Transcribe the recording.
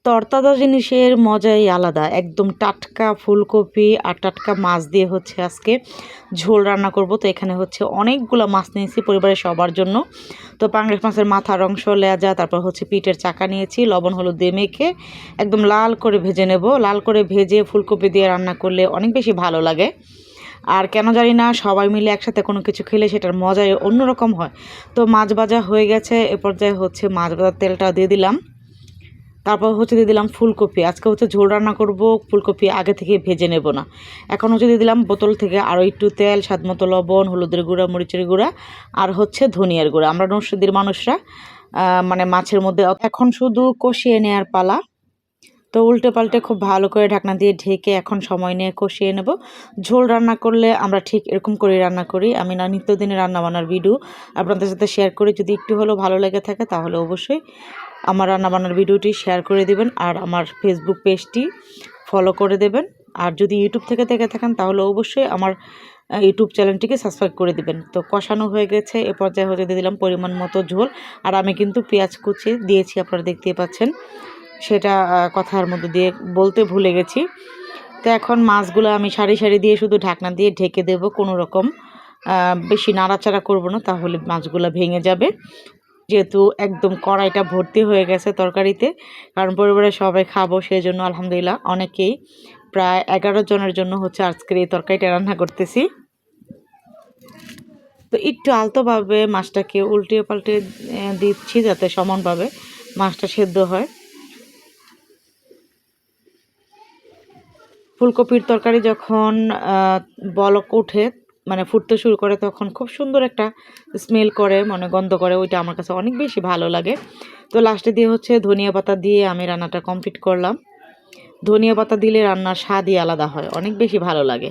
তরতাজা জিনিসের মজাই আলাদা। একদম টাটকা ফুলকপি আর টাটকা মাছ দিয়ে হচ্ছে আজকে ঝোল রান্না করব। তো এখানে হচ্ছে অনেকগুলো মাছ নিয়েছি পরিবারের সবার জন্য। তো পাঙ্গাস মাছের মাথার অংশ, লেজা, তারপর হচ্ছে পিঠের চাকা নিয়েছি, লবণ হলুদ দিয়ে মেখে একদম লাল করে ভেজে নেব। লাল করে ভেজে ফুলকপি দিয়ে রান্না করলে অনেক বেশি ভালো লাগে। আর কেন জানি না সবাই মিলে একসাথে কোনো কিছু খেলে সেটার মজাই অন্যরকম হয়। তো মাছ ভাজা হয়ে গেছে, এ পর্যায়ে হচ্ছে মাছ ভাজার তেলটা দিয়ে দিলাম। তারপর হচ্ছে দিয়ে দিলাম ফুলকপি। আজকে হচ্ছে ঝোল রান্না করব, ফুলকপি আগে থেকে ভেজে নেব না। এখন হচ্ছে দিয়ে দিলাম বোতল থেকে আরও একটু তেল, স্বাদমতো লবণ, হলুদের গুঁড়া, মরিচের গুঁড়া আর হচ্ছে ধনিয়ার গুঁড়া। আমরা নরসিংদীর মানুষরা মানে মাছের মধ্যে এখন শুধু কষিয়ে নেওয়ার পালা। তো উল্টে পাল্টে খুব ভালো করে ঢাকনা দিয়ে ঢেকে এখন সময় নিয়ে কষিয়ে নেব। ঝোল রান্না করলে আমরা ঠিক এরকম করেই রান্না করি। আমি না নিত্যদিনের রান্নাবান্নার ভিডিও আপনাদের সাথে শেয়ার করি। যদি একটু হলেও ভালো লেগে থাকে তাহলে অবশ্যই আমার রান্নাবান্নার ভিডিওটি শেয়ার করে দিবেন আর আমার ফেসবুক পেজটি ফলো করে দেবেন। আর যদি ইউটিউব থেকে দেখে থাকেন তাহলে অবশ্যই আমার ইউটিউব চ্যানেলটিকে সাবস্ক্রাইব করে দিবেন। তো কষানো হয়ে গেছে, এ পর্যায়ে হচ্ছে দিয়ে দিলাম পরিমাণ মতো ঝোল। আর আমি কিন্তু পেঁয়াজ কুচি দিয়েছি, আপনারা দেখতেই পাচ্ছেন। সেটা কথার মধ্যে দিয়ে বলতে ভুলে গেছি। তো এখন মাছগুলো আমি সারি সারি দিয়ে শুধু ঢাকনা দিয়ে ঢেকে দেব। কোনো রকম বেশি নাড়াচাড়া করব না, তাহলে মাছগুলো ভেঙে যাবে। যেহেতু একদম কড়াইটা ভর্তি হয়ে গেছে তরকারিতে, কারণ পরিবারের সবাই খাবো, সেই জন্য আলহামদুলিল্লাহ অনেকেই প্রায় 11 জনের জন্য হচ্ছে আজকের এই তরকারিটা রান্না করতেছি। তো একটু আলতোভাবে মাছটাকে উল্টে পাল্টে দিচ্ছি যাতে সমানভাবে মাছটা সেদ্ধ হয়। ফুলকপির তরকারি যখন বলক ওঠে, মানে ফুটতে শুরু করে, তখন খুব সুন্দর একটা স্মেল করে, মানে গন্ধ করে, ওইটা আমার কাছে অনেক বেশি ভালো লাগে। তো লাস্টে দিয়ে হচ্ছে ধনিয়া পাতা দিয়ে আমি রান্নাটা কমপ্লিট করলাম। ধনিয়া পাতা দিলে রান্নার স্বাদই আলাদা হয়, অনেক বেশি ভালো লাগে।